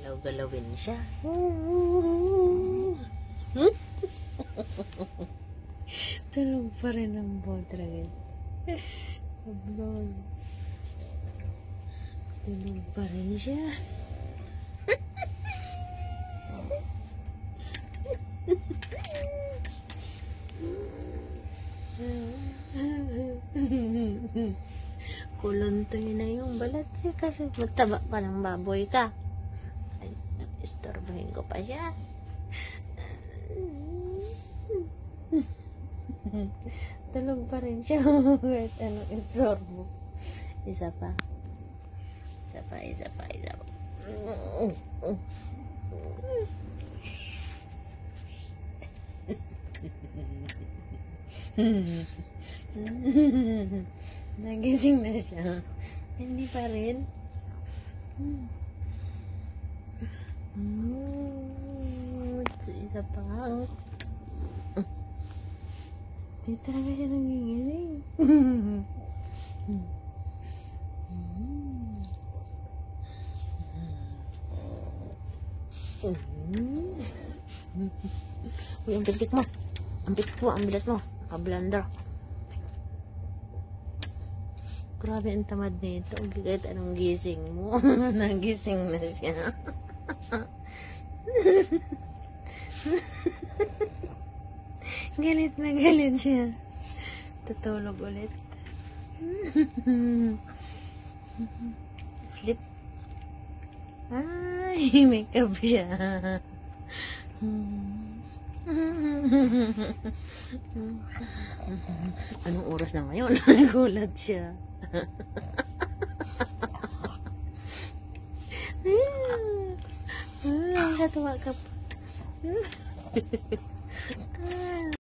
Galaw-galawin siya. Tulog pa rin ang Voltregin. Ablon. Tulog pa rin siya. Kuluntoy na yung balat siya kasi mataba pa ng baboy ka. Ay, istorbohin ko pa siya. Tulog pa rin siya. Kahit anong istorbo. Isa pa. Isa pa. Nagising na siya. Hindi pa rin. Isa pa. Hindi talaga siya nanginginig. Uy, ang pikit mo. Ang pikit mo, ang bilas mo. Naka-blender. Grabe ang tamad nito. Kahit anong gising mo. Nagising na siya. Galit na galit siya. Tutulog ulit. Sleep. Ay, makeup siya. Anong oras na ngayon? Nagulat siya. Nakakatawa ka pa.